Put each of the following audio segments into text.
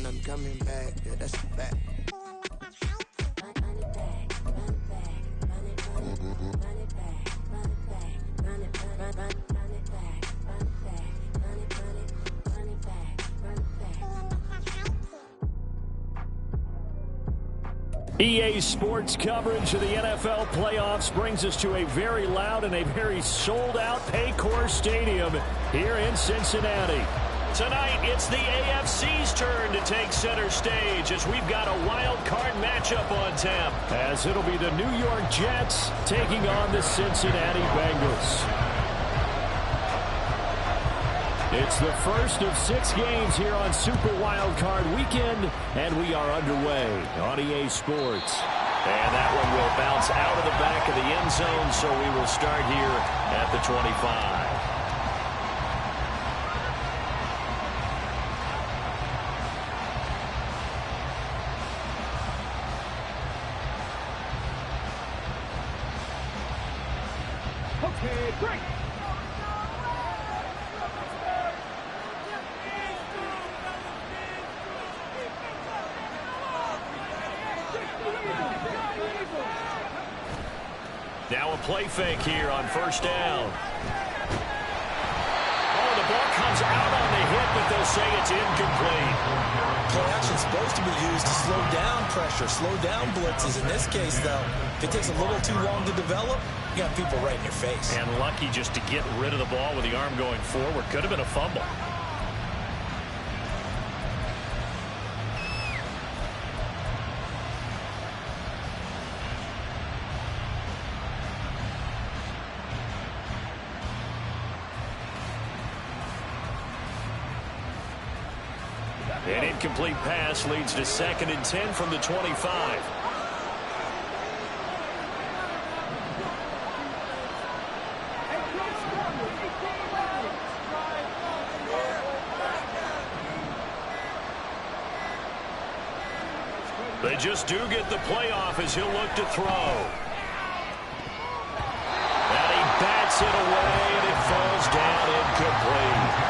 I'm coming back. Yeah, that's a fact. EA Sports coverage of the NFL playoffs brings us to a very loud and a very sold-out Paycor Stadium here in Cincinnati. Tonight, it's the AFC's turn to take center stage as we've got a wild card matchup on tap, as it'll be the New York Jets taking on the Cincinnati Bengals. It's the first of 6 games here on Super Wild Card Weekend, and we are underway on EA Sports. And that one will bounce out of the back of the end zone, so we will start here at the 25. Okay, great. Now a play fake here on first down. Oh, the ball comes out on the hit, but they'll say it's incomplete. Play action is supposed to be used to slow down pressure, slow down blitzes. In this case, though, if it takes a little too long to develop, you got people right in your face. And lucky just to get rid of the ball with the arm going forward. Could have been a fumble. An incomplete pass leads to 2nd and 10 from the 25. They just do get the playoff as he'll look to throw. And he bats it away, and it falls down incomplete.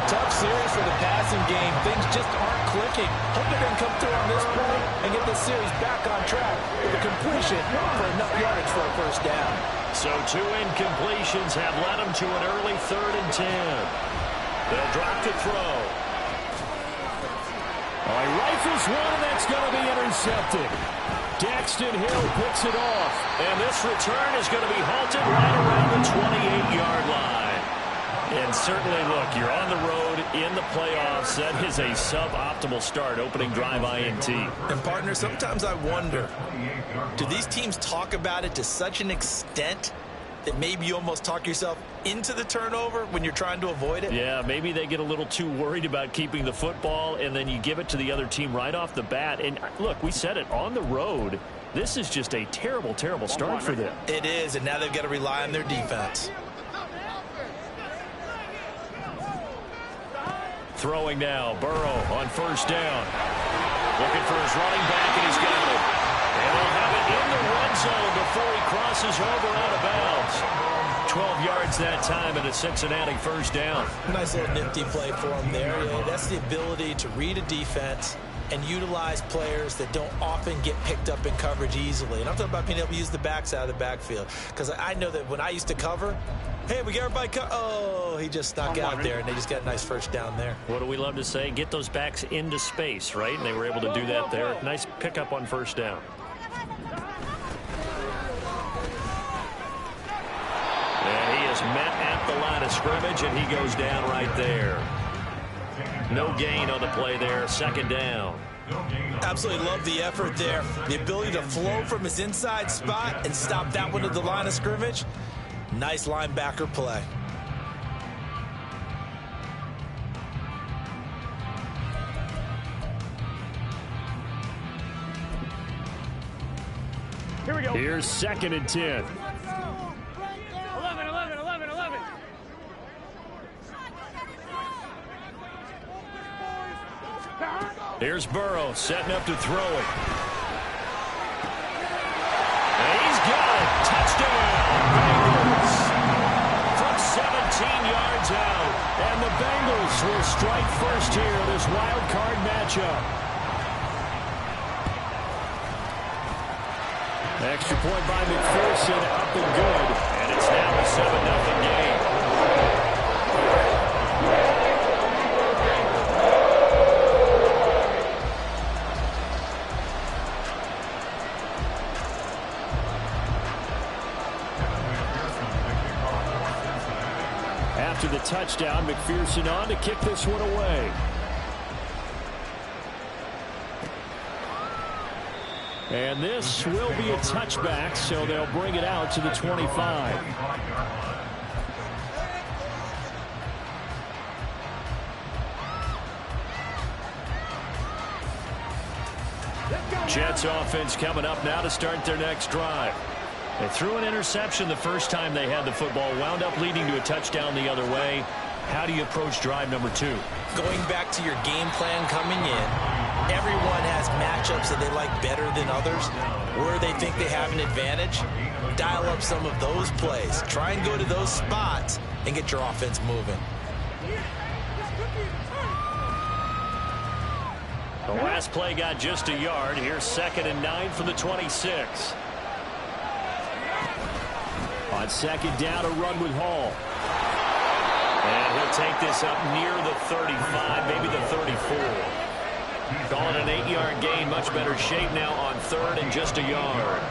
Tough series for the passing game. Things just aren't clicking. Hope they're going to come through on this point and get this series back on track with a completion for enough yardage for a first down. So 2 incompletions have led them to an early 3rd and 10. They'll drop to throw. Oh, he rifles one, and that's going to be intercepted. Daxton Hill picks it off, and this return is going to be halted right around the 28-yard line. And certainly, look, you're on the road in the playoffs. That is a suboptimal start, opening drive INT. And, partner, sometimes I wonder, do these teams talk about it to such an extent that maybe you almost talk yourself into the turnover when you're trying to avoid it? Yeah, maybe they get a little too worried about keeping the football, and then you give it to the other team right off the bat. And, look, we said it, on the road, this is just a terrible, terrible start for them. It is, and now they've got to rely on their defense. Throwing now, Burrow on first down. Looking for his running back, and he's got it. And he'll have it in the red zone before he crosses over out of bounds. 12 yards that time, and a Cincinnati first down. Nice little nifty play for him there. Yeah, that's the ability to read a defense and utilize players that don't often get picked up in coverage easily. And I'm talking about being able to use the backs out of the backfield. Because I know that when I used to cover, hey, we got everybody oh, he just snuck out there, and they just got a nice first down there. What do we love to say? Get those backs into space, right? And they were able to do that there. Nice pickup on first down. And he is met at the line of scrimmage, and he goes down right there. No gain on the play there, 2nd down. Absolutely love the effort there. The ability to flow from his inside spot and stop that one at the line of scrimmage. Nice linebacker play. Here we go. Here's 2nd and 10. 11. Here's Burrow setting up to throw it. And he's got it. Touchdown, Bengals. From 17 yards out. And the Bengals will strike first here in this wild card matchup. Extra point by McPherson, up and good. And it's now a 7-0 game. After the touchdown, McPherson on to kick this one away. And this will be a touchback, so they'll bring it out to the 25. Jets offense coming up now to start their next drive. They threw an interception the first time they had the football, wound up leading to a touchdown the other way. How do you approach drive number 2? Going back to your game plan coming in, everyone has matchups that they like better than others. Where they think they have an advantage, dial up some of those plays. Try and go to those spots and get your offense moving. The last play got just a yard. Here's 2nd and 9 from the 26. On 2nd down, a run with Hall. And he'll take this up near the 35, maybe the 34. Call it an 8-yard gain, much better shape now on 3rd and just a yard.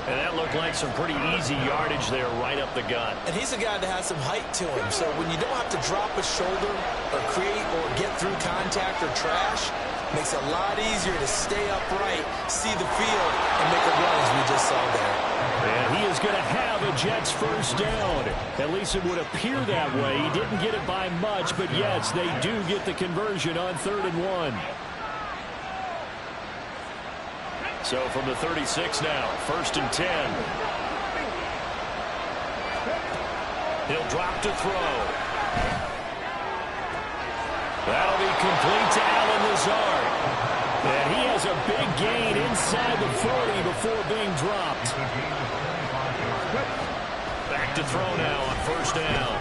And that looked like some pretty easy yardage there right up the gut. And he's a guy that has some height to him, so when you don't have to drop a shoulder or create or get through contact or trash, makes it a lot easier to stay upright, see the field, and make a run as we just saw there. And he is going to have a Jets first down. At least it would appear that way. He didn't get it by much, but yes, they do get the conversion on 3rd and 1. So from the 36 now, 1st and 10. He'll drop to throw. That'll be complete to Allen Lazard. And he has a big gain inside the 40 before being dropped. Back to throw now on 1st down.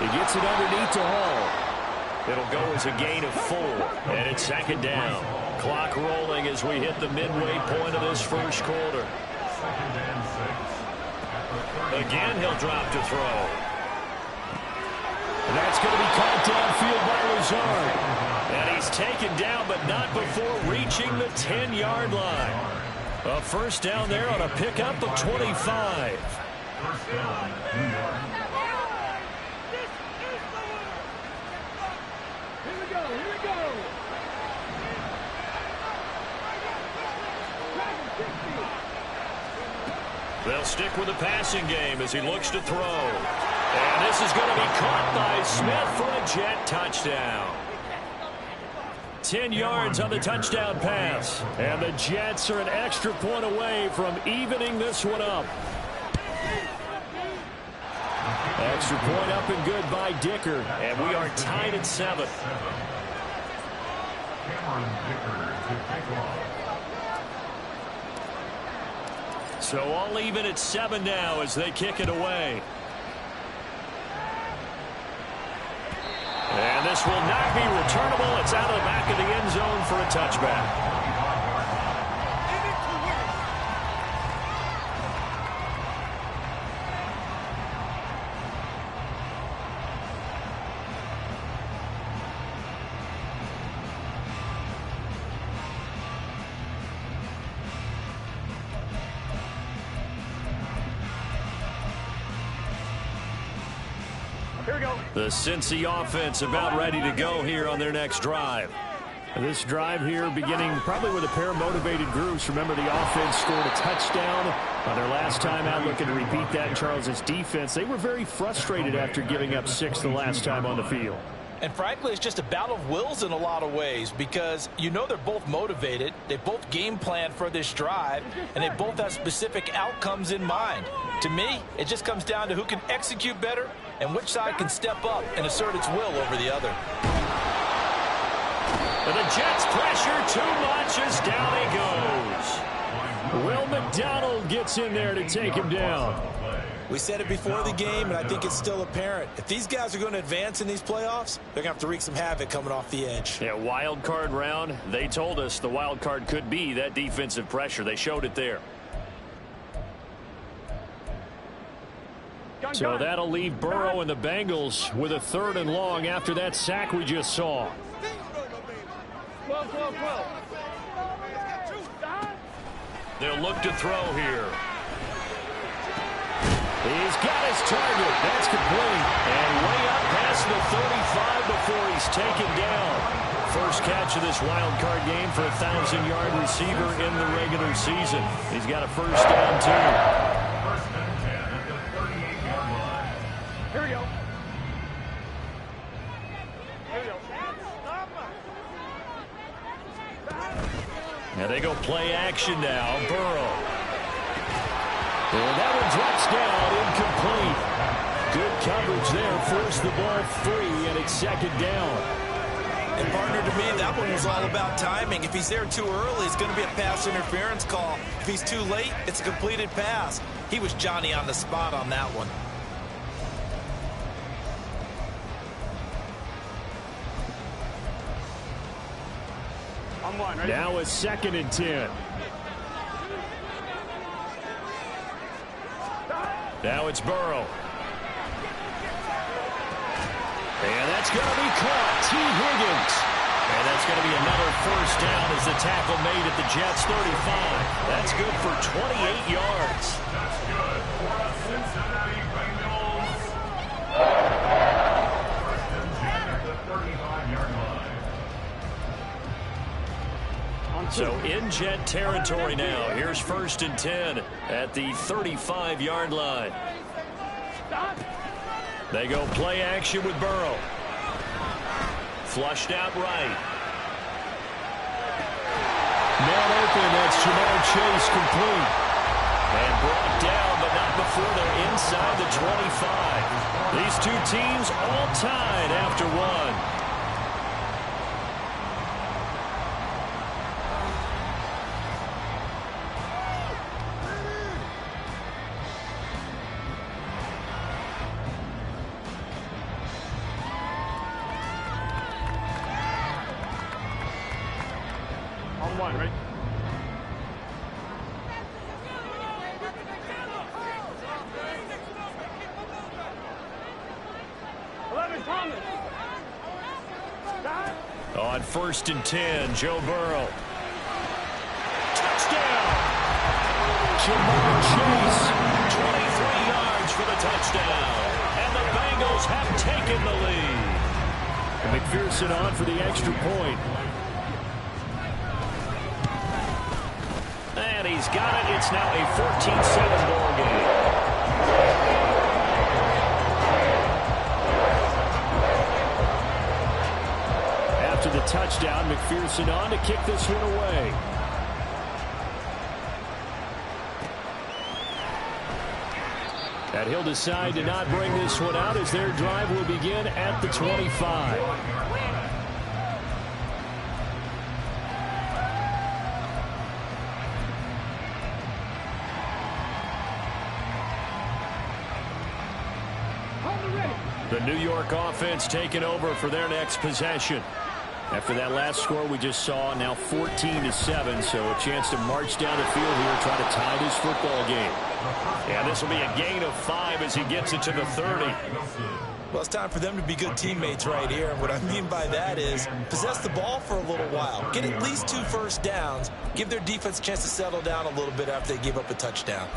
He gets it underneath to Hall. It'll go as a gain of 4. And it's 2nd down. Clock rolling as we hit the midway point of this first quarter. Again, he'll drop to throw. And that's going to be caught downfield by Lazard. And he's taken down, but not before reaching the 10-yard line. A first down there on a pickup of 25. They'll stick with the passing game as he looks to throw. And this is going to be caught by Smith for a Jet touchdown. 10 yards on the touchdown pass. And the Jets are an extra point away from evening this one up. Extra point up and good by Dicker. And we are tied at 7. So all even at 7 now as they kick it away. And this will not be returnable. It's out of the back of the end zone for a touchback. The Cincy offense about ready to go here on their next drive. This drive here beginning probably with a pair of motivated groups. Remember, the offense scored a touchdown on their last time out, looking to repeat that in Charles' defense. They were very frustrated after giving up 6 the last time on the field. And frankly, it's just a battle of wills in a lot of ways because you know they're both motivated. They both game plan for this drive, and they both have specific outcomes in mind. To me, it just comes down to who can execute better and which side can step up and assert its will over the other. And the Jets pressure too much as down he goes. Will McDonald gets in there to take him down. We said it before the game, and I think it's still apparent. If these guys are going to advance in these playoffs, they're going to have to wreak some havoc coming off the edge. Yeah, wild card round. They told us the wild card could be that defensive pressure. They showed it there. So that'll leave Burrow and the Bengals with a 3rd and long after that sack we just saw. 12, 12, 12. They'll look to throw here. He's got his target. That's complete. And way up past the 35 before he's taken down. First catch of this wild card game for a 1,000-yard receiver in the regular season. He's got a first down, too. Here we go. Here we go. Now they go play action now. Burrow. And that one drops down, incomplete. Good coverage there, forced the ball free, and it's 2nd down. And partner, to me, that one was all about timing. If he's there too early, it's going to be a pass interference call. If he's too late, it's a completed pass. He was Johnny on the spot on that one. On one, right? Now a 2nd and 10. Now it's Burrow. And that's going to be caught. T. Higgins. And that's going to be another first down as the tackle made at the Jets' 35. That's good for 28 yards. That's good for a Cincinnati Bengals. First and 10 at the 35-yard line. So in Jet territory now. Here's 1st and 10 at the 35-yard line. They go play action with Burrow. Flushed out right. Man open, that's Jamar Chase, complete. And brought down, but not before they're inside the 25. These two teams all tied after one. On one, right? Thomas. On 1st and 10, Joe Burrow. Touchdown! Jamar Chase, 23 yards for the touchdown. And the Bengals have taken the lead. And McPherson on for the extra point. And he's got it. It's now a 14-7 ball game. After the touchdown, McPherson on to kick this one away. And he'll decide to not bring this one out as their drive will begin at the 25. The New York offense taking over for their next possession. After that last score we just saw, now 14-7, so a chance to march down the field here, try to tie this football game. Yeah, this will be a gain of 5 as he gets it to the 30. Well, it's time for them to be good teammates right here. And what I mean by that is possess the ball for a little while. Get at least 2 first downs. Give their defense a chance to settle down a little bit after they give up a touchdown.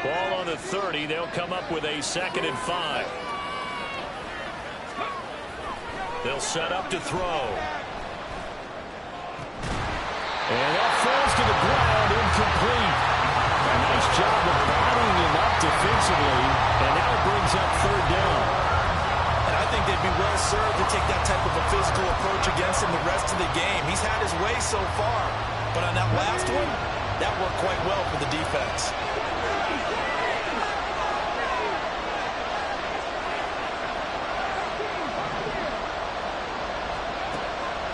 Ball on the 30. They'll come up with a 2nd and 5. They'll set up to throw. And that falls to the ground, incomplete. A nice job of bottling him up defensively, and now it brings up 3rd down. And I think they'd be well served to take that type of a physical approach against him the rest of the game. He's had his way so far, but on that last one, that worked quite well for the defense.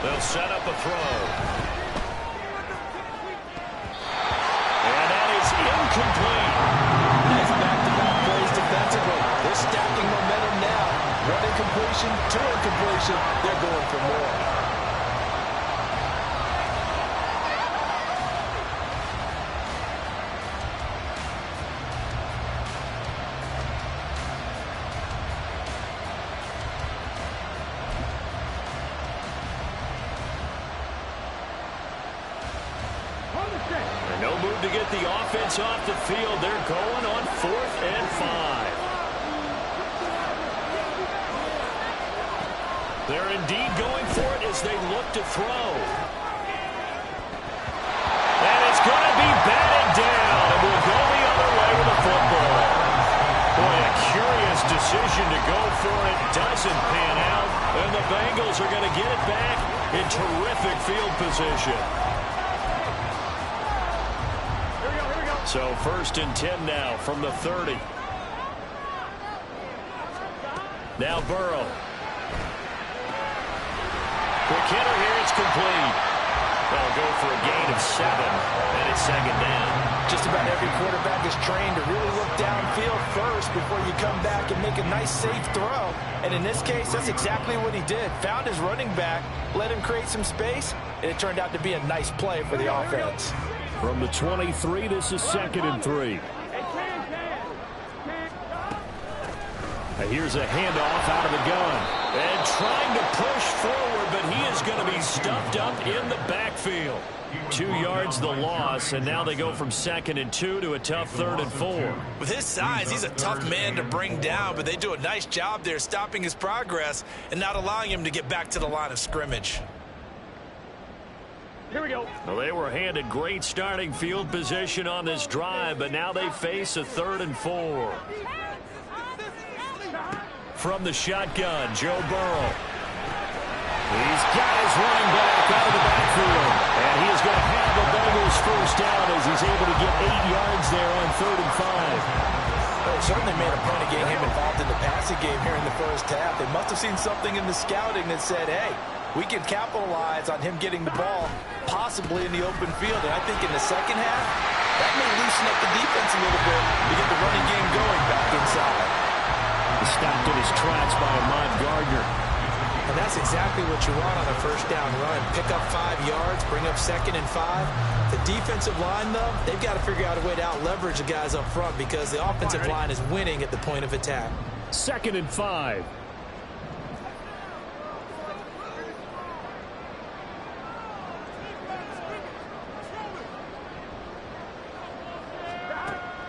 They'll set up a throw. And that is incomplete. Nice back-to-back plays defensively. They're stacking momentum now. 1 incompletion, 2 incompletion. They're going for more. move to get the offense off the field. They're going on 4th and 5. They're indeed going for it as they look to throw. And it's going to be batted down, and we'll go the other way with the football. Boy, a curious decision to go for it. Doesn't pan out, and the Bengals are going to get it back in terrific field position. Here we go. So 1st and 10 now from the 30. Now Burrow. Quick hitter here, it's complete. They'll go for a gain of 7, and it's 2nd down. Just about every quarterback is trained to really look downfield first before you come back and make a nice, safe throw. And in this case, that's exactly what he did. Found his running back, let him create some space, and it turned out to be a nice play for the offense. From the 23, this is 2nd and 3. Here's a handoff out of the gun. And trying to push forward, but he is going to be stuffed up in the backfield. 2 yards the loss, and now they go from 2nd and 2 to a tough 3rd and 4. With his size, he's a tough man to bring down, but they do a nice job there stopping his progress and not allowing him to get back to the line of scrimmage. Here we go. Well, they were handed great starting field position on this drive, but now they face a 3rd and 4. From the shotgun, Joe Burrow. He's got his running back out of the backfield. And he is going to have the Bengals first down as he's able to get 8 yards there on 3rd and 5. Well, certainly made a point of getting him involved in the passing game here in the first half. They must have seen something in the scouting that said, hey, we can capitalize on him getting the ball, possibly in the open field. And I think in the second half, that may loosen up the defense a little bit to get the running game going back inside. Stopped in his tracks by Ahmad Gardner. And that's exactly what you want on a first down run. Pick up 5 yards, bring up 2nd and 5. The defensive line, though, they've got to figure out a way to out-leverage the guys up front because the offensive line is winning at the point of attack. 2nd and 5.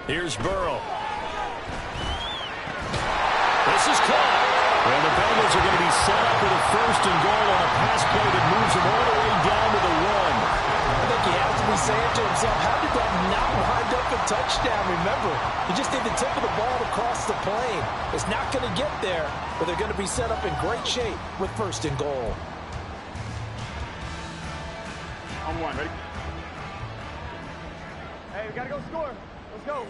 Here's Burrow. This is caught. And the Bengals are going to be set up with a 1st and goal on a pass play that moves them all the way down to the 1. I think he has to be saying to himself, how did that not wind up a touchdown? Remember, you just need the tip of the ball to cross the plane. It's not going to get there, but they're going to be set up in great shape with 1st and goal. On 1, ready? Hey, we got to go score. Let's go.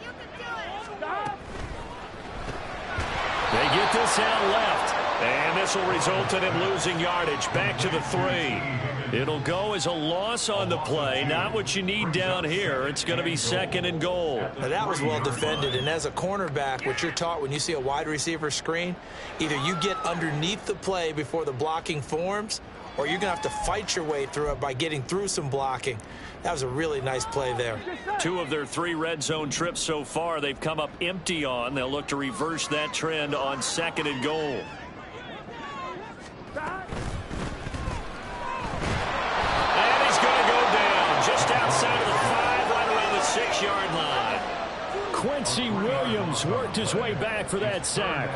You can do it. Stop. They get this out left, and this will result in him losing yardage back to the 3. It'll go as a loss on the play, not what you need down here. It's going to be 2nd and goal. Now that was well defended, and as a cornerback, what you're taught when you see a wide receiver screen, either you get underneath the play before the blocking forms, or you're going to have to fight your way through it by getting through some blocking. That was a really nice play there. 2 of their 3 red zone trips so far they've come up empty on. They'll look to reverse that trend on 2nd and goal. And he's going to go down just outside of the 5, right around the 6-yard line. Quincy Williams worked his way back for that sack.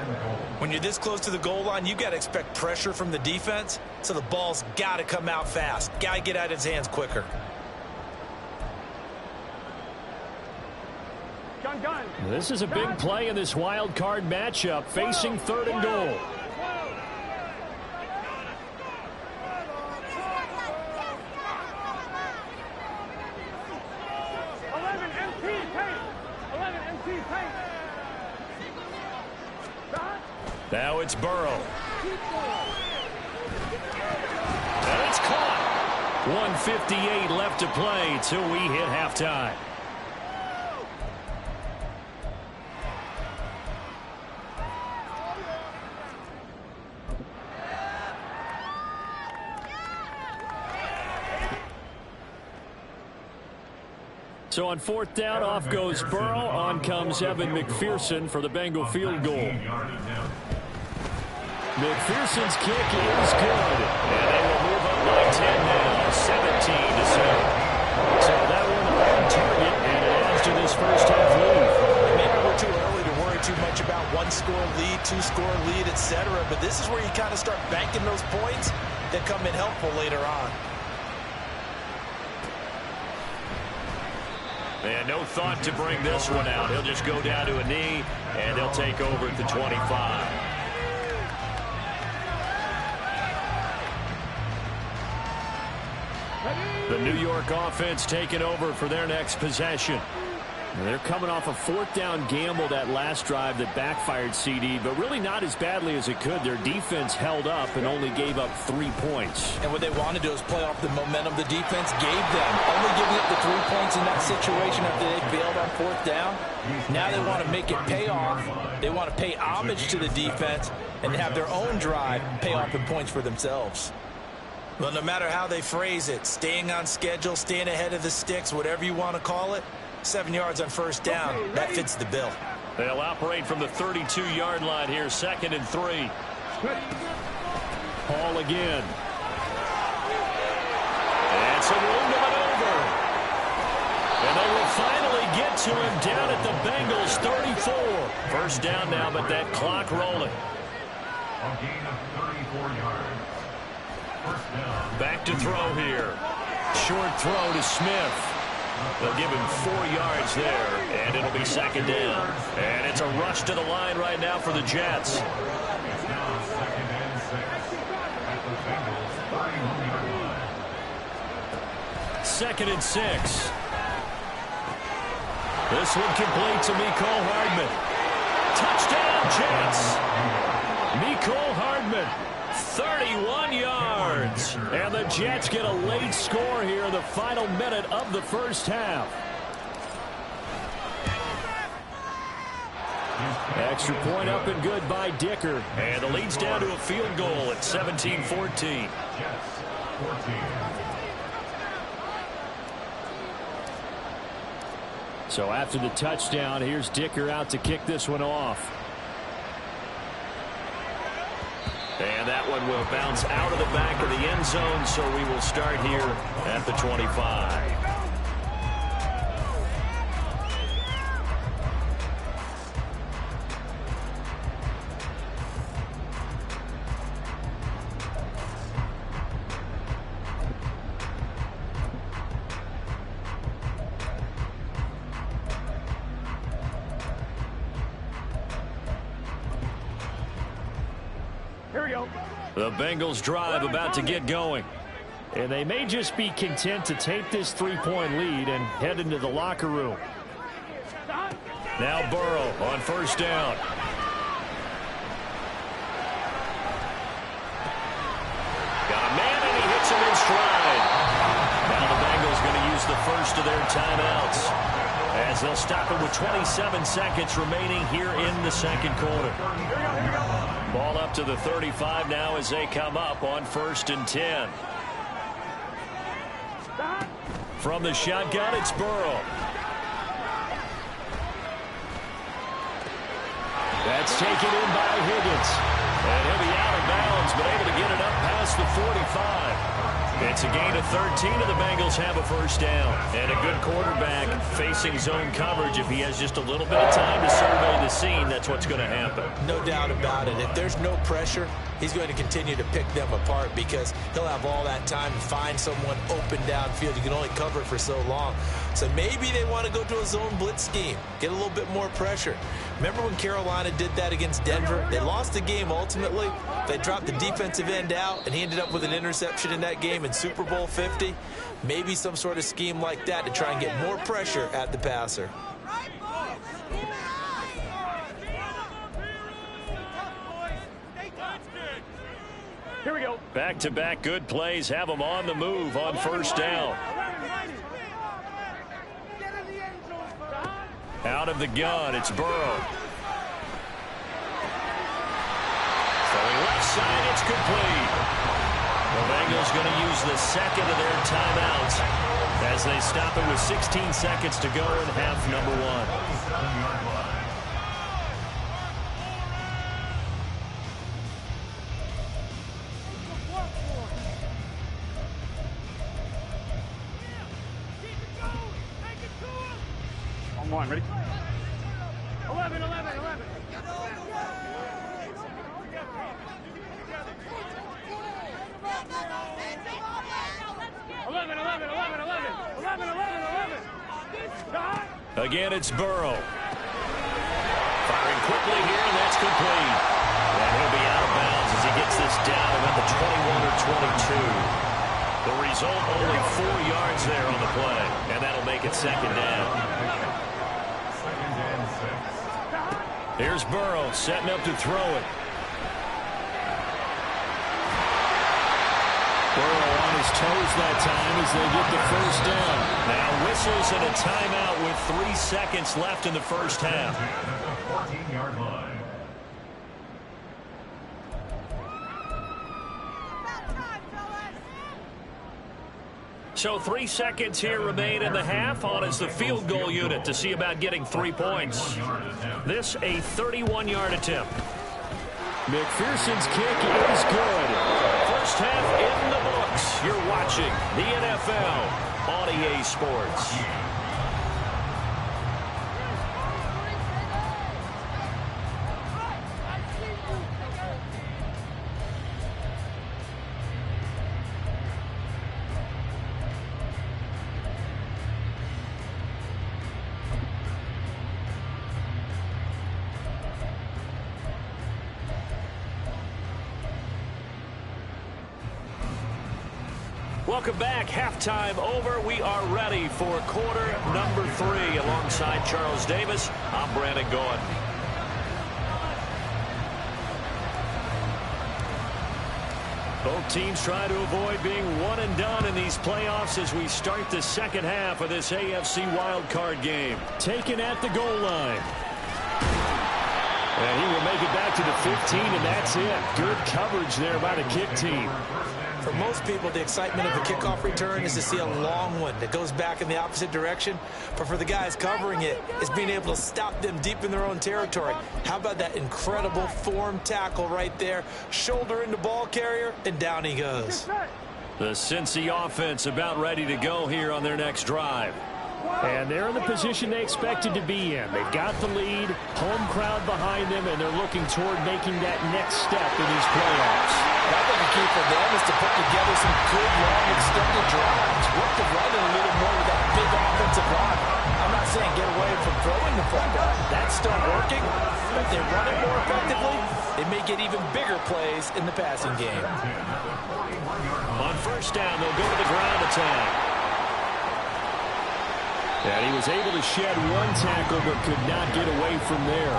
When you're this close to the goal line, you've got to expect pressure from the defense, so the ball's got to come out fast. Got to get out of his hands quicker. Gun. This is a big play in this wild card matchup, facing 3rd and goal. Now it's Burrow. And it's caught. 1:58 left to play till we hit halftime. So on 4th down, off goes Burrow. On comes Evan McPherson for the Bengal field goal. McPherson's kick is good. And they will move up by 10 now, 17-7. So that one too much about one-score lead, two-score lead, etc. But this is where you kind of start banking those points that come in helpful later on. And no thought to bring this one out. He'll just go down to a knee, and they'll take over at the 25. The New York offense taking over for their next possession. And they're coming off a fourth down gamble that last drive that backfired, CD, but really not as badly as it could. Their defense held up and only gave up 3 points. And what they want to do is play off the momentum the defense gave them. Only giving up the 3 points in that situation after they bailed on fourth down. Now they want to make it pay off. They want to pay homage to the defense and have their own drive pay off in points for themselves. Well, no matter how they phrase it, staying on schedule, staying ahead of the sticks, whatever you want to call it, 7 yards on first down, that fits the bill. They'll operate from the 32-yard line here, 2nd and 3. Hall again. And some room to maneuver. And they will finally get to him down at the Bengals 34. First down now, but that clock rolling. A gain of 34 yards. First down. Back to throw here. Short throw to Smith. They'll give him 4 yards there, and it'll be 2nd down. And it's a rush to the line right now for the Jets. It's now 2nd and 6 at the Bengals 31-yard line. 2nd and 6. This one complete to Mecole Hardman. Touchdown, Jets. Mecole Hardman, 31 yards. And the Jets get a late score here in the final minute of the first half. Extra point up and good by Dicker. And the lead's down to a field goal at 17-14. Jets 14. So after the touchdown, here's Dicker out to kick this one off. And that one will bounce out of the back of the end zone, so we will start here at the 25. Here we go. The Bengals drive about to get going. And they may just be content to take this 3-point lead and head into the locker room. Now Burrow on first down. Got a man and he hits him in stride. Now the Bengals going to use the first of their timeouts as they'll stop it with 27 seconds remaining here in the second quarter. Ball up to the 35 now as they come up on 1st and 10. From the shotgun, it's Burrow. That's taken in by Higgins. And he'll be out of bounds, but able to get it up past the 45. It's a gain of 13, and the Bengals have a first down. And a good quarterback facing zone coverage. If he has just a little bit of time to survey the scene, that's what's going to happen. No doubt about it. If there's no pressure, he's going to continue to pick them apart because he'll have all that time to find someone open downfield. You can only cover it for so long. So maybe they want to go to a zone blitz scheme, get a little bit more pressure. Remember when Carolina did that against Denver? They lost the game ultimately. They dropped the defensive end out, and he ended up with an interception in that game in Super Bowl 50. Maybe some sort of scheme like that to try and get more pressure at the passer. Here we go. Back-to-back good plays have them on the move on first down. Out of the gun, it's Burrow. Throwing left side, it's complete. The Bengals going to use the second of their timeouts as they stop it with 16 seconds to go in half number 1. On one, ready? 11, 11, 11. Again, it's Burrow. Firing quickly here, and that's complete. And he'll be out of bounds as he gets this down about the 21 or 22. The result, only 4 yards there on the play, and that'll make it second down. Second and 6. Here's Burrow setting up to throw it. Burrow on his toes that time as they get the first down. Now whistles and a timeout with 3 seconds left in the first half. At the 14-yard line. So 3 seconds here remain in the half. On is the field goal unit to see about getting 3 points. This a 31-yard attempt. McPherson's kick is good. First half in the books. You're watching the NFL on EA Sports. Welcome back. Halftime over. We are ready for quarter number 3. Alongside Charles Davis, I'm Brandon Gaudin. Both teams try to avoid being one and done in these playoffs as we start the second half of this AFC wildcard game. Taken at the goal line. And he will make it back to the 15, and that's it. Good coverage there by the kick team. For most people, the excitement of the kickoff return is to see a long one that goes back in the opposite direction. But for the guys covering it, it's being able to stop them deep in their own territory. How about that incredible form tackle right there? Shoulder in the ball carrier, and down he goes. The Cincy offense about ready to go here on their next drive. And they're in the position they expected to be in. They've got the lead, home crowd behind them, and they're looking toward making that next step in these playoffs. I think the key for them is to put together some good, long, extended drives. Work the running a little more with that big offensive line. I'm not saying get away from throwing the football. That's still working. But if they run it more effectively, they may get even bigger plays in the passing game. On first down, they'll go to the ground attack. And he was able to shed one tackle but could not get away from there.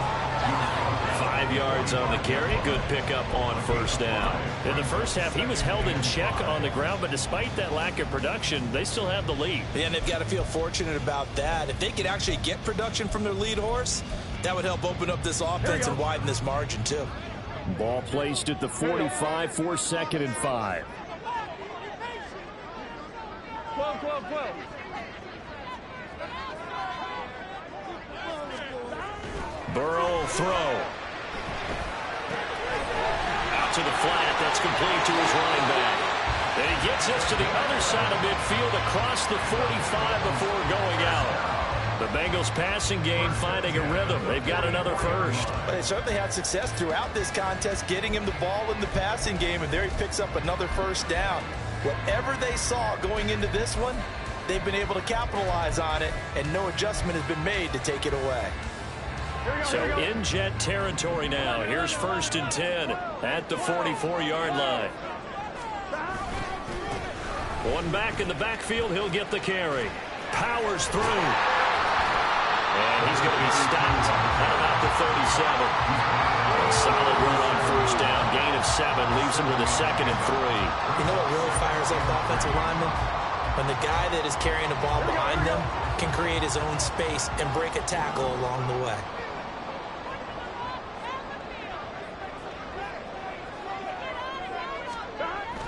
5 yards on the carry. Good pickup on first down. In the first half, he was held in check on the ground, but despite that lack of production, they still have the lead. And they've got to feel fortunate about that. If they could actually get production from their lead horse, that would help open up this offense and widen this margin too. Ball placed at the 45 for 2nd and 5. 12, 12, 12. Burrow throw. Out to the flat. That's complete to his running back. And he gets us to the other side of midfield across the 45 before going out. The Bengals passing game finding a rhythm. They've got another first. They certainly had success throughout this contest getting him the ball in the passing game, and there he picks up another first down. Whatever they saw going into this one, they've been able to capitalize on it, and no adjustment has been made to take it away. So in Jet territory now. Here's 1st and 10 at the 44-yard line. One back in the backfield. He'll get the carry. Powers through. And he's going to be stopped at about the 37. Solid run on first down. Gain of 7 leaves him with a 2nd and 3. You know what really fires up offensive linemen? When the guy that is carrying the ball behind them can create his own space and break a tackle along the way.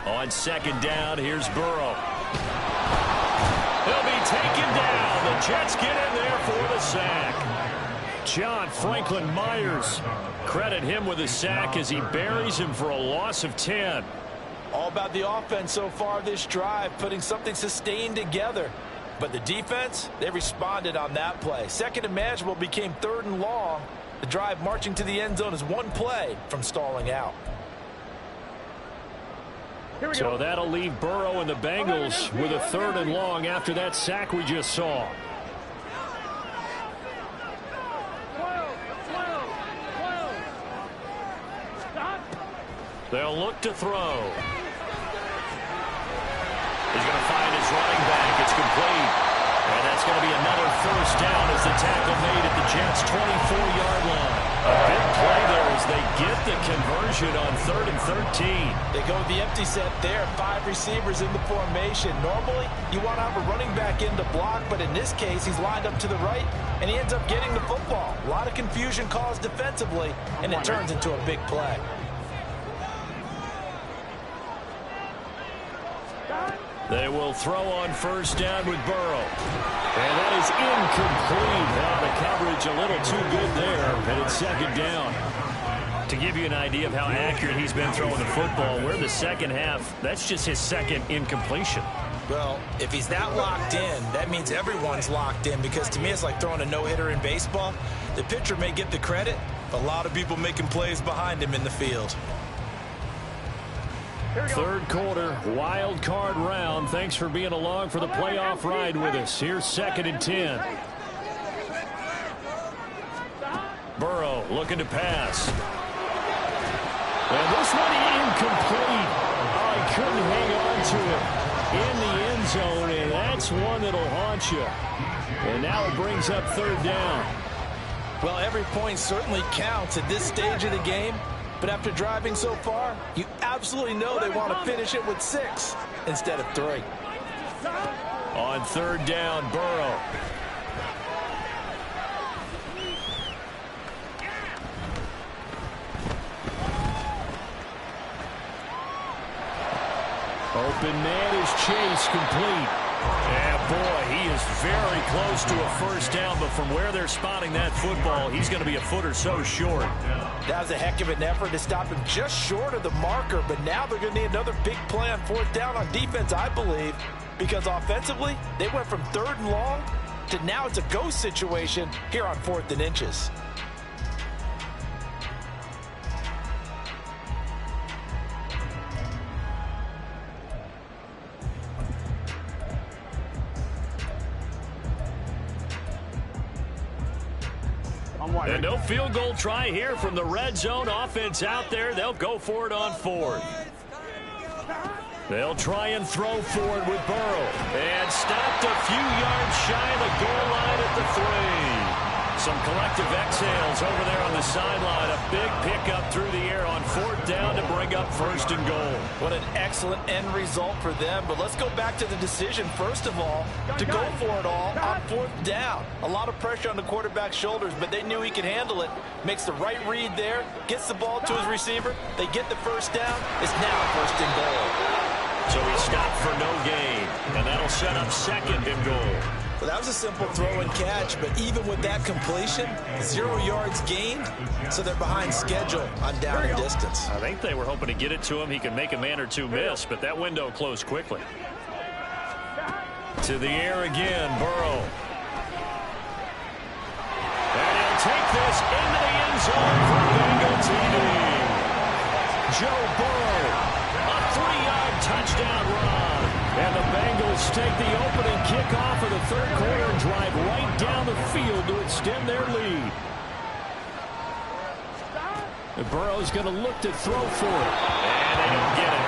On 2nd down, here's Burrow. He'll be taken down. The Jets get in there for the sack. John Franklin Myers. Credit him with a sack as he buries him for a loss of 10. All about the offense so far this drive, putting something sustained together. But the defense, they responded on that play. 2nd and manageable became 3rd and long. The drive marching to the end zone is one play from stalling out. So that'll leave Burrow and the Bengals with a 3rd and long after that sack we just saw. They'll look to throw. He's going to find his running back. It's complete. And that's going to be another first down as the tackle made at the Jets' 24-yard line. A big play there as they get the conversion on 3rd and 13. They go with the empty set there. 5 receivers in the formation. Normally, you want to have a running back in to block, but in this case, he's lined up to the right, and he ends up getting the football. A lot of confusion caused defensively, and it turns into a big play. They will throw on first down with Burrow. And that is incomplete. Now the coverage a little too good there, and it's 2nd down. To give you an idea of how accurate he's been throwing the football, we're the second half. That's just his 2nd incompletion. Well, if he's that locked in, that means everyone's locked in, because to me it's like throwing a no-hitter in baseball. The pitcher may get the credit, but a lot of people making plays behind him in the field. 3rd quarter, wild card round. Thanks for being along for the playoff ride with us. Here's 2nd and 10. Burrow looking to pass. And this one incomplete. Oh, he couldn't hang on to it in the end zone, and that's one that'll haunt you. And now it brings up 3rd down. Well, every point certainly counts at this stage of the game. But after driving so far, you absolutely know they want to finish it with 6 instead of 3. On 3rd down, Burrow. Open man is Chase, complete. Yeah, boy, he is very close to a first down, but from where they're spotting that football, he's going to be a foot or so short. That was a heck of an effort to stop him just short of the marker, but now they're going to need another big play on 4th down on defense, I believe, because offensively, they went from 3rd and long to now it's a go situation here on 4th and inches. And no field goal try here from the red zone. Offense out there. They'll go for it on 4th. They'll try and throw for it with Burrow. And stopped a few yards shy of the goal line at the 3. Some collective exhales over there on the sideline. A big pickup through the air on 4th down to bring up 1st and goal. What an excellent end result for them. But let's go back to the decision, first of all, to go for it all on 4th down. A lot of pressure on the quarterback's shoulders, but they knew he could handle it. Makes the right read there, gets the ball to his receiver. They get the first down. It's now 1st and goal. So he stopped for no gain, and that'll set up 2nd and goal. Well, that was a simple throw and catch, but even with that completion, 0 yards gained, so they're behind schedule on down and distance. I think they were hoping to get it to him. He could make a man or two miss, but that window closed quickly. To the air again, Burrow. And he'll take this into the end zone for Bengal TD. Joe Burrow, a 3-yard touchdown run. And the Bengals take the opening kickoff of the 3rd quarter and drive right down the field to extend their lead. And Burrow's going to look to throw for it. And they don't get it.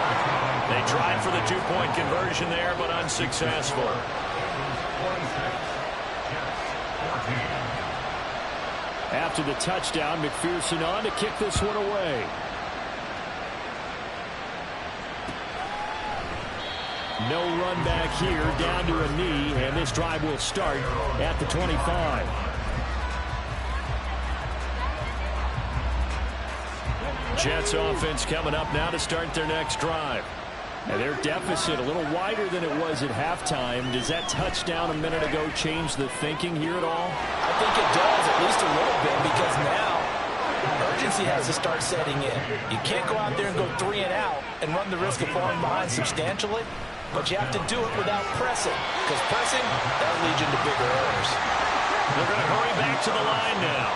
They tried for the 2-point conversion there, but unsuccessful. After the touchdown, McPherson on to kick this one away. No run back here, down to a knee, and this drive will start at the 25. Jets offense coming up now to start their next drive. And their deficit a little wider than it was at halftime. Does that touchdown a minute ago change the thinking here at all? I think it does, at least a little bit, because now urgency has to start setting in. You can't go out there and go 3 and out and run the risk of falling behind substantially. But you have to do it without pressing, because pressing, that'll lead you to bigger errors. They're going to hurry back to the line now.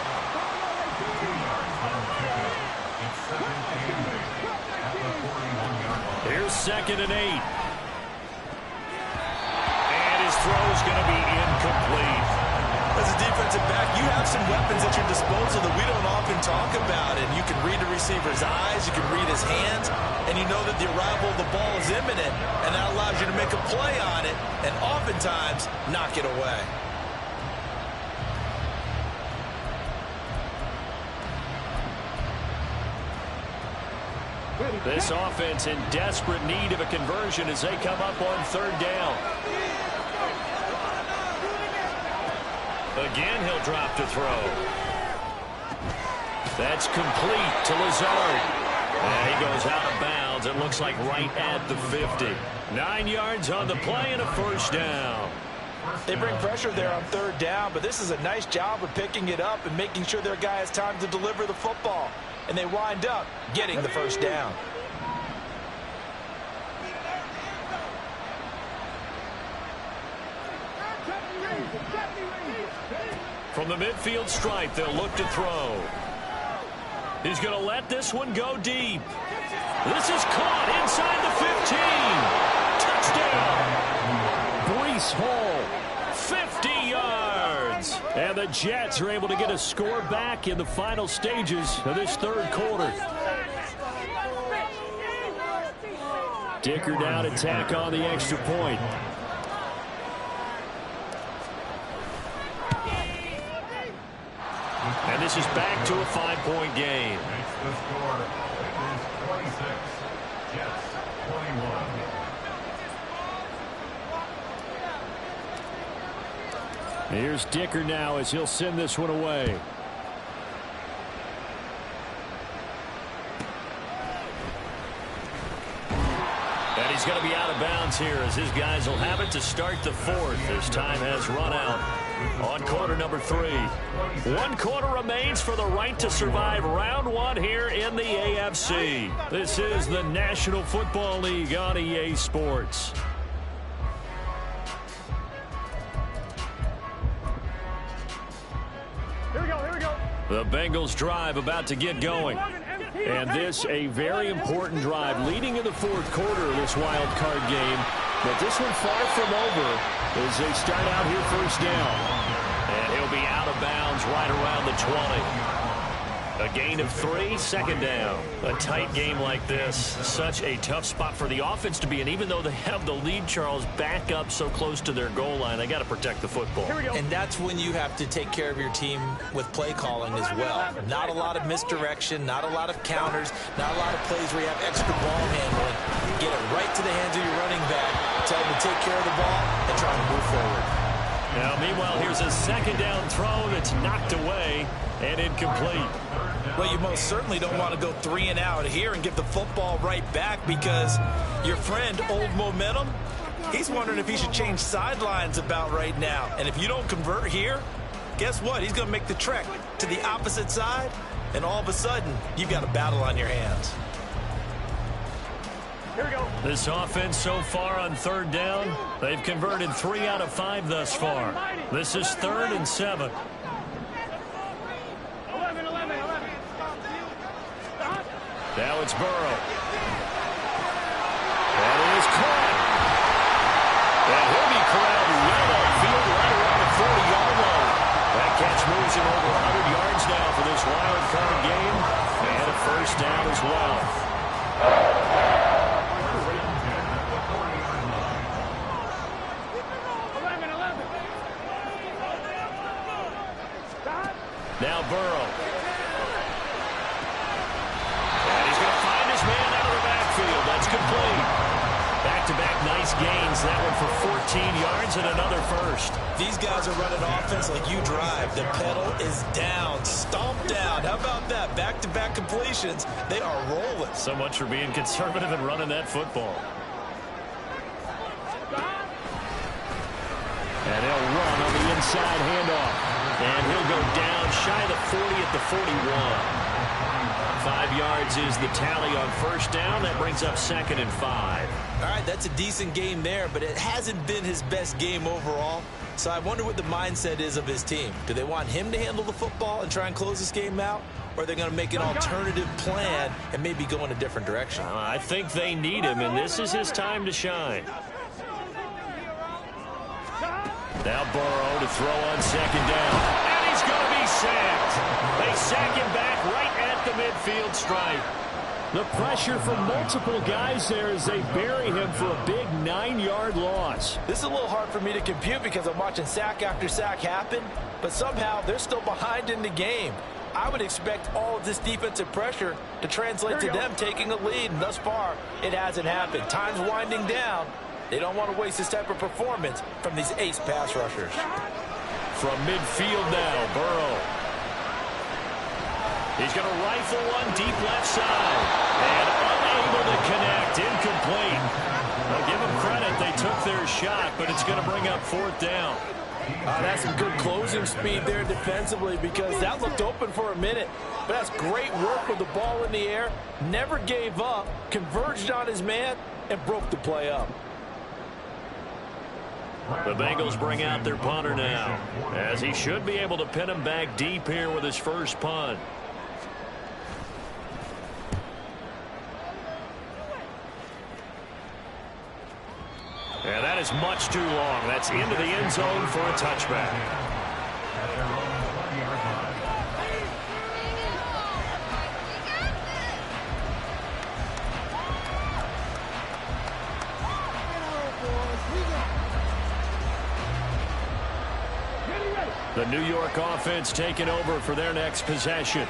Here's 2nd and 8. And his throw's going to be incomplete. As a defensive back, you have some weapons at your disposal that we don't often talk about. And you can read the receiver's eyes, you can read his hands. that the arrival of the ball is imminent, and that allows you to make a play on it and oftentimes knock it away. This offense in desperate need of a conversion as they come up on third down. Again, he'll drop to throw. That's complete to Lazard. And he goes out of bounds. It looks like right at the 50. 9 yards on the play and a first down. They bring pressure there on third down, but this is a nice job of picking it up and making sure their guy has time to deliver the football. And they wind up getting the first down. From the midfield stripe, they'll look to throw. He's going to let this one go deep. This is caught inside the 15. Touchdown. Breece Hall, 50 yards. And the Jets are able to get a score back in the final stages of this third quarter. Dicker down to tack on the extra point. And this is back to a 5-point game. Makes the score. Bengals 26, Jets 21. Here's Dicker now as he'll send this one away. And he's going to be out of bounds here as his guys will have it to start the fourth as time has run out on quarter number 3. 1 quarter remains for the right to survive round 1 here in the AFC. This is the National Football League on EA Sports. Here we go. The Bengals drive about to get going. And this a very important drive leading in the fourth quarter of this wild card game. But this one far from over as they start out here first down. And he'll be out of bounds right around the 20. A gain of 3, second down. A tight game like this, such a tough spot for the offense to be in. Even though they have the lead, Charles, back up so close to their goal line, they got to protect the football. And that's when you have to take care of your team with play calling as well. Not a lot of misdirection, not a lot of counters, not a lot of plays where you have extra ball handling. Get it right to the hands of your running back, tell them to take care of the ball, and try to move forward. Now, meanwhile, here's a second down throw that's knocked away and incomplete. Well, you most certainly don't want to go 3 and out here and give the football right back because your friend, Old Momentum, he's wondering if he should change sidelines about right now. And if you don't convert here, guess what? He's going to make the trek to the opposite side, and all of a sudden, you've got a battle on your hands. Here we go. This offense so far on third down, they've converted 3 out of 5 thus far. This is 3rd and 7. 11. Now it's Burrow. And it is caught. And he'll be corralled well upfield right around the 40-yard line. That catch moves him over 100 yards now for this wild card game. And a first down as well. Now Burrow. And he's going to find his man out of the backfield. That's complete. Back-to-back nice gains. That one for 14 yards and another first. These guys are running offense like you drive. The pedal is down, stomped down. How about that? Back-to-back completions. They are rolling. So much for being conservative and running that football. And they'll run on the inside handoff. And he'll go down shy of the 40 at the 41. 5 yards is the tally on first down. That brings up 2nd and 5. All right, that's a decent game there, but it hasn't been his best game overall. So I wonder what the mindset is of his team. Do they want him to handle the football and try and close this game out? Or are they going to make an alternative plan and maybe go in a different direction? I think they need him, and this is his time to shine. Now Burrow to throw on second down. And he's going to be sacked. They sack him back right at the midfield stripe. The pressure from multiple guys there as they bury him for a big 9-yard loss. This is a little hard for me to compute because I'm watching sack after sack happen, but somehow they're still behind in the game. I would expect all of this defensive pressure to translate to them taking a lead, and thus far, it hasn't happened. Time's winding down. They don't want to waste this type of performance from these ace pass rushers. From midfield now, Burrow. He's going to rifle one deep left side. And unable to connect. Incomplete. Well, give them credit. They took their shot, but it's going to bring up 4th down. That's some good closing speed there defensively because that looked open for a minute. But that's great work with the ball in the air. Never gave up. Converged on his man and broke the play up. The Bengals bring out their punter now, as he should be able to pin him back deep here with his first punt. And that is much too long. That's into the end zone for a touchback. The New York offense taking over for their next possession.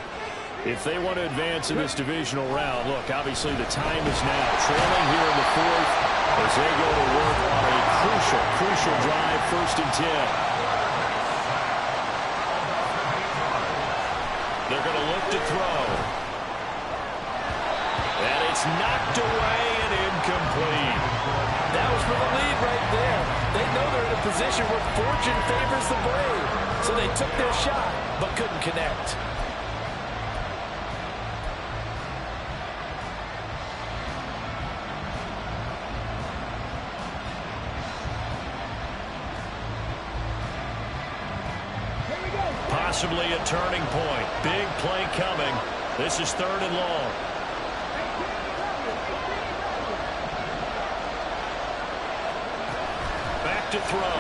If they want to advance in this divisional round, look, obviously the time is now. Trailing here in the 4th as they go to work on a crucial drive, 1st and 10. They're going to look to throw. And it's knocked away and incomplete. That was for the lead right there. They know they're in a position where fortune favors the brave. So they took their shot, but couldn't connect. Possibly a turning point. Big play coming. This is 3rd and long. Back to throw.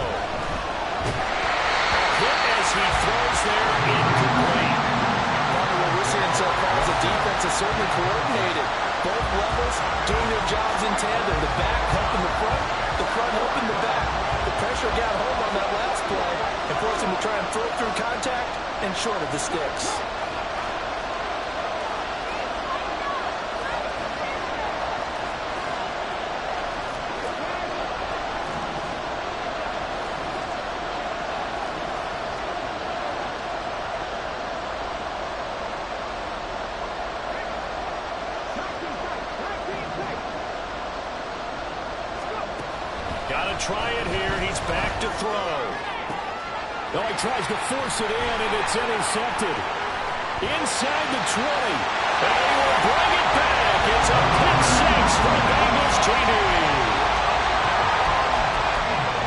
Hit as he throws there, incomplete. What we're seeing so far is the defense is certainly coordinated. Both levels doing their jobs in tandem. The back helping the front helping the back. The pressure got home on that last play and forced him to try and throw through contact and short of the sticks. Got to try it here. He's back to throw. Oh, he tries to force it in, and it's intercepted. Inside the 20. And he will bring it back. It's a pick 6 for Bengals TD.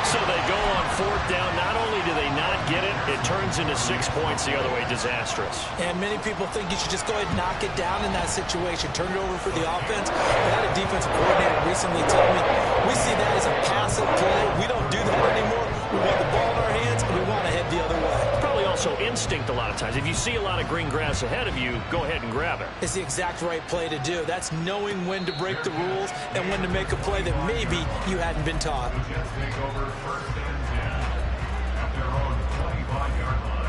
So they go on 4th down. Not only do they not get it, it turns into 6 points the other way. Disastrous. And many people think you should just go ahead and knock it down in that situation. Turn it over for the offense. I had a defensive coordinator recently tell me, we see that as a passive play. We don't do that anymore. We want the ball in our hands, and we want to head the other way. Probably also instinct a lot of times. If you see a lot of green grass ahead of you, go ahead and grab it. It's the exact right play to do. That's knowing when to break the rules and when to make a play that maybe you hadn't been taught. Jets take over 1st and 10 at their own 25-yard line.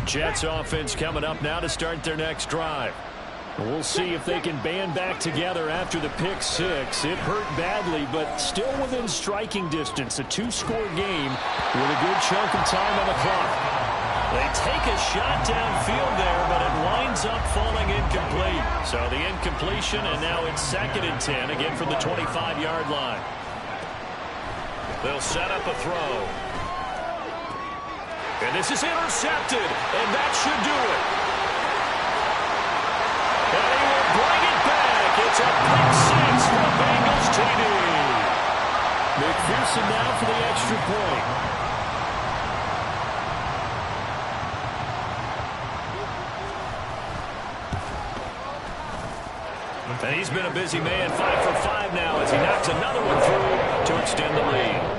Jets offense coming up now to start their next drive. We'll see if they can band back together after the pick 6. It hurt badly, but still within striking distance. A 2-score game with a good chunk of time on the clock. They take a shot downfield there, but it winds up falling incomplete. So the incompletion, and now it's 2nd and 10, again from the 25-yard line. They'll set up a throw. And this is intercepted, and that should do it. And he will bring it back. It's a pick 6 for the Bengals TD. McPherson now for the extra point. The And he's been a busy man, 5 for 5 now as he knocks another one through to extend the lead.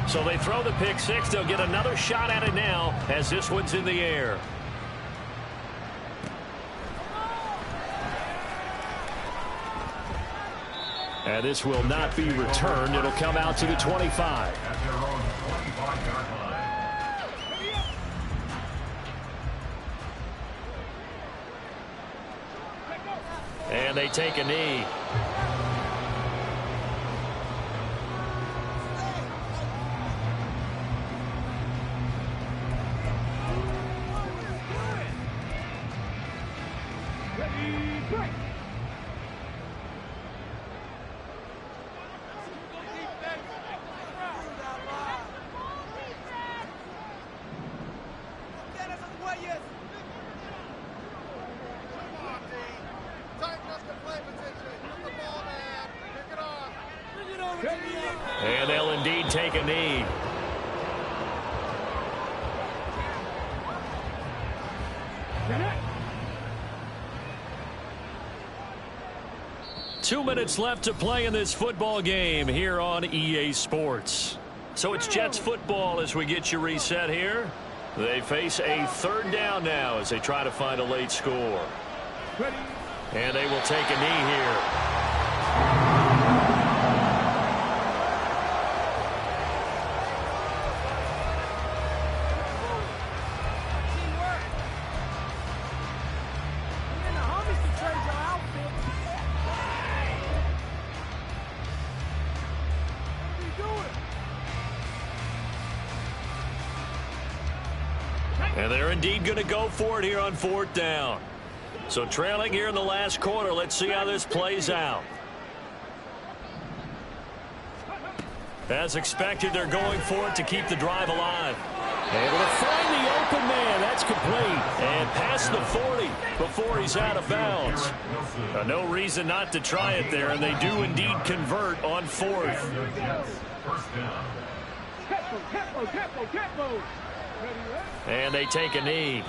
So they throw the pick six. They'll get another shot at it now as this one's in the air. And this will not be returned. It'll come out to the 25. At their own 25-yard line. And they take a knee. And they'll indeed take a knee. Two minutes left to play in this football game here on EA Sports. So it's Jets football as we get you reset here. They face a third down now as they try to find a late score. And they will take a knee here. And they're indeed going to go for it here on fourth down. So trailing here in the last quarter. Let's see how this plays out. As expected, they're going for it to keep the drive alive. Able to find the open man. That's complete. And past the 40 before he's out of bounds. No reason not to try it there, and they do indeed convert on fourth. First down. And they take a knee.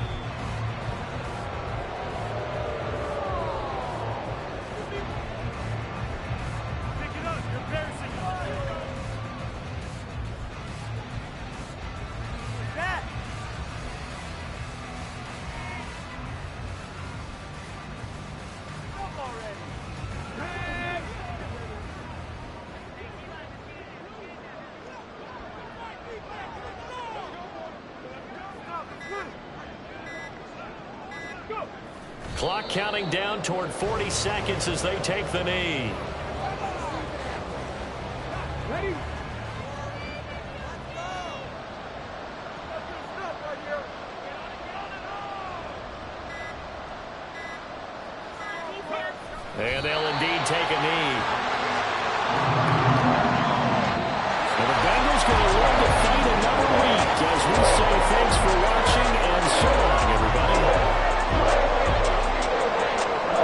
Clock counting down toward 40 seconds as they take the knee. Ready? And they'll indeed take a knee.